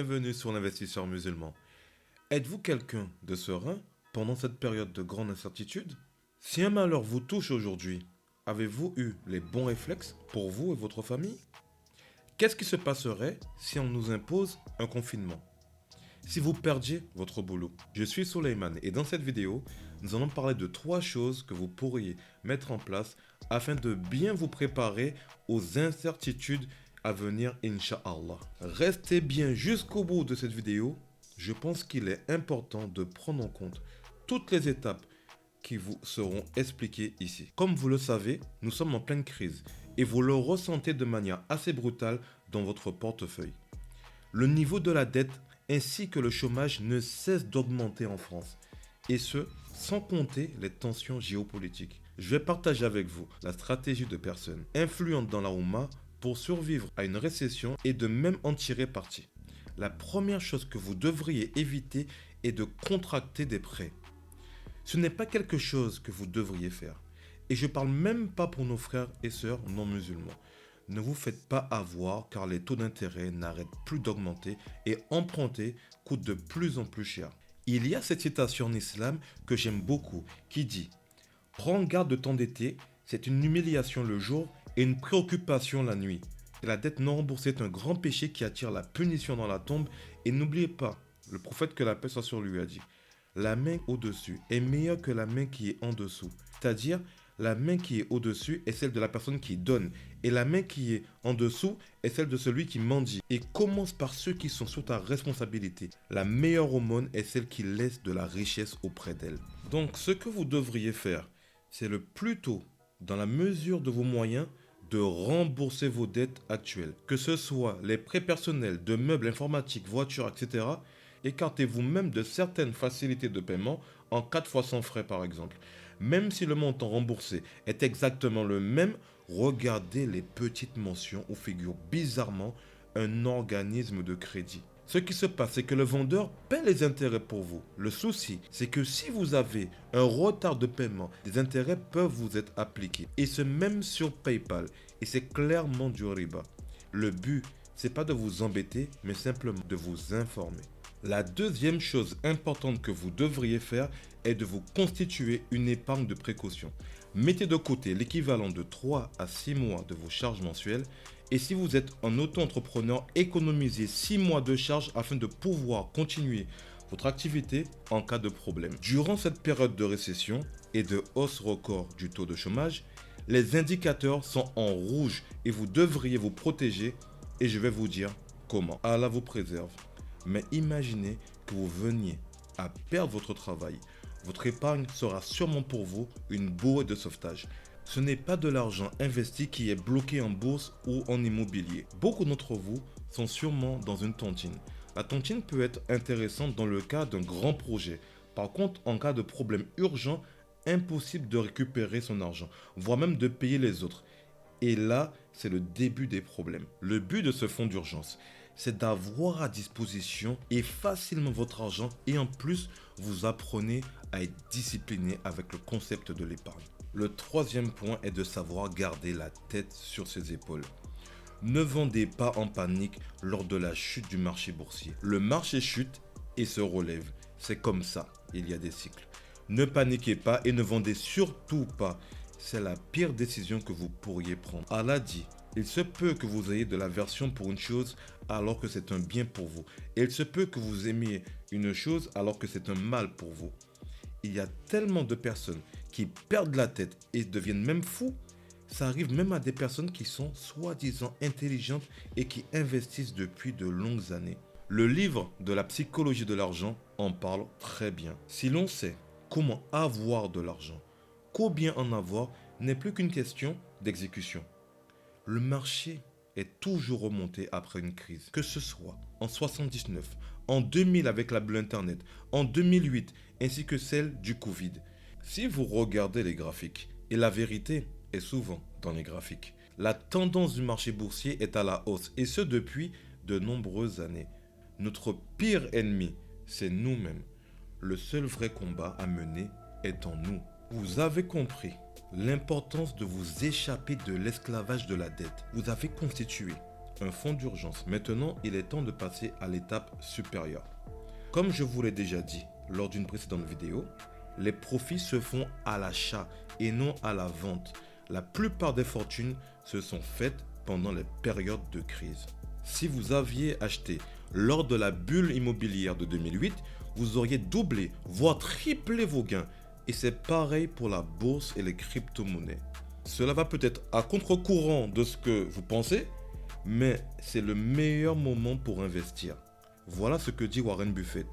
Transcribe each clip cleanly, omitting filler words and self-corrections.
bienvenue sur l'Investisseur musulman. Êtes-vous quelqu'un de serein pendant cette période de grande incertitude? Si un malheur vous touche aujourd'hui, avez-vous eu les bons réflexes pour vous et votre famille? Qu'est-ce qui se passerait si on nous impose un confinement? Si vous perdiez votre boulot? Je suis Soleiman et dans cette vidéo, nous allons parler de 3 choses que vous pourriez mettre en place afin de bien vous préparer aux incertitudes à venir, Inch'Allah. Restez bien jusqu'au bout de cette vidéo. Je pense qu'il est important de prendre en compte toutes les étapes qui vous seront expliquées ici. Comme vous le savez, nous sommes en pleine crise et vous le ressentez de manière assez brutale dans votre portefeuille. Le niveau de la dette ainsi que le chômage ne cessent d'augmenter en France, et ce, sans compter les tensions géopolitiques. Je vais partager avec vous la stratégie de personnes influentes dans la Oumma pour survivre à une récession et de même en tirer parti. La première chose que vous devriez éviter est de contracter des prêts. Ce n'est pas quelque chose que vous devriez faire. Et je ne parle même pas pour nos frères et sœurs non musulmans. Ne vous faites pas avoir car les taux d'intérêt n'arrêtent plus d'augmenter et emprunter coûte de plus en plus cher. Il y a cette citation en islam que j'aime beaucoup qui dit « Prends garde de t'endetter, c'est une humiliation le jour et une préoccupation la nuit. » Et la dette non remboursée est un grand péché qui attire la punition dans la tombe. Et n'oubliez pas, le prophète que la paix soit sur lui a dit « La main au-dessus est meilleure que la main qui est en dessous. » C'est-à-dire, la main qui est au-dessus est celle de la personne qui donne. Et la main qui est en dessous est celle de celui qui mendie. Et commence par ceux qui sont sous ta responsabilité. La meilleure aumône est celle qui laisse de la richesse auprès d'elle. Donc, ce que vous devriez faire, c'est le plus tôt, dans la mesure de vos moyens, de rembourser vos dettes actuelles. Que ce soit les prêts personnels de meubles informatiques, voitures, etc. Écartez-vous même de certaines facilités de paiement en 4 fois sans frais par exemple. Même si le montant remboursé est exactement le même, regardez les petites mentions où figure bizarrement un organisme de crédit. Ce qui se passe, c'est que le vendeur paie les intérêts pour vous. Le souci, c'est que si vous avez un retard de paiement, des intérêts peuvent vous être appliqués. Et ce même sur PayPal. Et c'est clairement du riba. Le but, c'est pas de vous embêter, mais simplement de vous informer. La deuxième chose importante que vous devriez faire est de vous constituer une épargne de précaution. Mettez de côté l'équivalent de 3 à 6 mois de vos charges mensuelles et si vous êtes un auto-entrepreneur, économisez 6 mois de charges afin de pouvoir continuer votre activité en cas de problème. Durant cette période de récession et de hausse record du taux de chômage, les indicateurs sont en rouge et vous devriez vous protéger et je vais vous dire comment. Allah vous préserve. Mais imaginez que vous veniez à perdre votre travail. Votre épargne sera sûrement pour vous une bouée de sauvetage. Ce n'est pas de l'argent investi qui est bloqué en bourse ou en immobilier. Beaucoup d'entre vous sont sûrement dans une tontine. La tontine peut être intéressante dans le cas d'un grand projet. Par contre, en cas de problème urgent, impossible de récupérer son argent, voire même de payer les autres. Et là, c'est le début des problèmes. Le but de ce fonds d'urgence, c'est d'avoir à disposition et facilement votre argent et en plus, vous apprenez à être discipliné avec le concept de l'épargne. Le troisième point est de savoir garder la tête sur ses épaules. Ne vendez pas en panique lors de la chute du marché boursier. Le marché chute et se relève. C'est comme ça, il y a des cycles. Ne paniquez pas et ne vendez surtout pas. C'est la pire décision que vous pourriez prendre. Allah dit, il se peut que vous ayez de l'aversion pour une chose alors que c'est un bien pour vous. Et il se peut que vous aimiez une chose alors que c'est un mal pour vous. Il y a tellement de personnes qui perdent la tête et deviennent même fous. Ça arrive même à des personnes qui sont soi-disant intelligentes et qui investissent depuis de longues années. Le livre de la psychologie de l'argent en parle très bien. Si l'on sait comment avoir de l'argent, combien en avoir n'est plus qu'une question d'exécution. Le marché est toujours remonté après une crise, que ce soit en 79, en 2000 avec la bulle Internet, en 2008 ainsi que celle du Covid. Si vous regardez les graphiques, et la vérité est souvent dans les graphiques, la tendance du marché boursier est à la hausse et ce depuis de nombreuses années. Notre pire ennemi, c'est nous-mêmes. Le seul vrai combat à mener est en nous. Vous avez compris l'importance de vous échapper de l'esclavage de la dette. Vous avez constitué un fonds d'urgence. Maintenant, il est temps de passer à l'étape supérieure. Comme je vous l'ai déjà dit lors d'une précédente vidéo, les profits se font à l'achat et non à la vente. La plupart des fortunes se sont faites pendant les périodes de crise. Si vous aviez acheté lors de la bulle immobilière de 2008, vous auriez doublé, voire triplé vos gains. Et c'est pareil pour la bourse et les crypto-monnaies. Cela va peut-être à contre-courant de ce que vous pensez, mais c'est le meilleur moment pour investir. Voilà ce que dit Warren Buffett.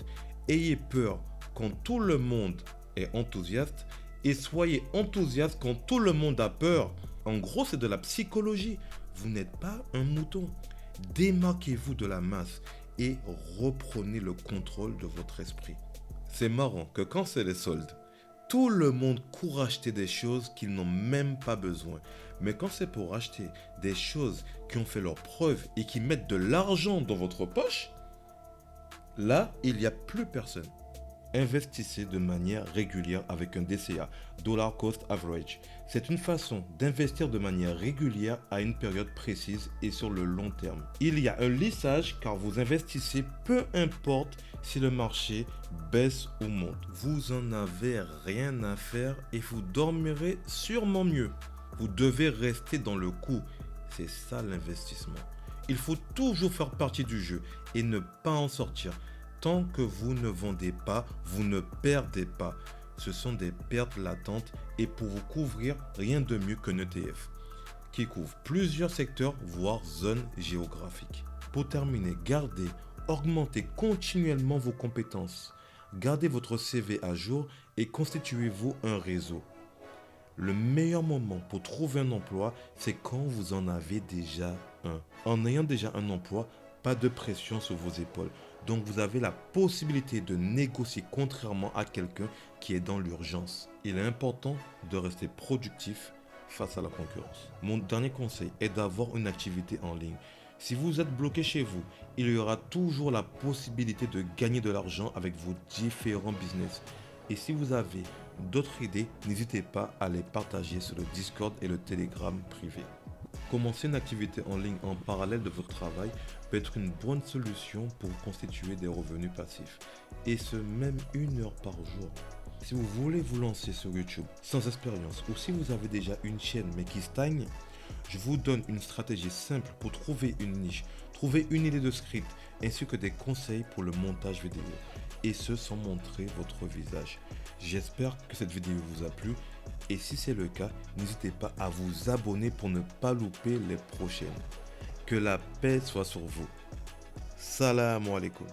Ayez peur quand tout le monde est enthousiaste et soyez enthousiaste quand tout le monde a peur. En gros, c'est de la psychologie. Vous n'êtes pas un mouton. Démarquez-vous de la masse et reprenez le contrôle de votre esprit. C'est marrant que quand c'est les soldes, tout le monde court acheter des choses qu'ils n'ont même pas besoin. Mais quand c'est pour acheter des choses qui ont fait leur preuve et qui mettent de l'argent dans votre poche, là, il n'y a plus personne. Investissez de manière régulière avec un DCA, Dollar Cost Average. C'est une façon d'investir de manière régulière à une période précise et sur le long terme. Il y a un lissage car vous investissez peu importe si le marché baisse ou monte. Vous en avez rien à faire et vous dormirez sûrement mieux. Vous devez rester dans le coup. C'est ça l'investissement. Il faut toujours faire partie du jeu et ne pas en sortir. Tant que vous ne vendez pas, vous ne perdez pas. Ce sont des pertes latentes et pour vous couvrir, rien de mieux qu'un ETF qui couvre plusieurs secteurs, voire zones géographiques. Pour terminer, augmentez continuellement vos compétences. Gardez votre CV à jour et constituez-vous un réseau. Le meilleur moment pour trouver un emploi, c'est quand vous en avez déjà un. En ayant déjà un emploi, pas de pression sur vos épaules. Donc vous avez la possibilité de négocier contrairement à quelqu'un qui est dans l'urgence. Il est important de rester productif face à la concurrence. Mon dernier conseil est d'avoir une activité en ligne. Si vous êtes bloqué chez vous, il y aura toujours la possibilité de gagner de l'argent avec vos différents business. Et si vous avez d'autres idées, n'hésitez pas à les partager sur le Discord et le Telegram privé. Commencer une activité en ligne en parallèle de votre travail peut être une bonne solution pour constituer des revenus passifs. Et ce, même 1 heure par jour. Si vous voulez vous lancer sur YouTube sans expérience ou si vous avez déjà une chaîne mais qui stagne, je vous donne une stratégie simple pour trouver une niche, trouver une idée de script ainsi que des conseils pour le montage vidéo. Et ce sans montrer votre visage. J'espère que cette vidéo vous a plu et si c'est le cas, n'hésitez pas à vous abonner pour ne pas louper les prochaines. Que la paix soit sur vous. Salam alaikum.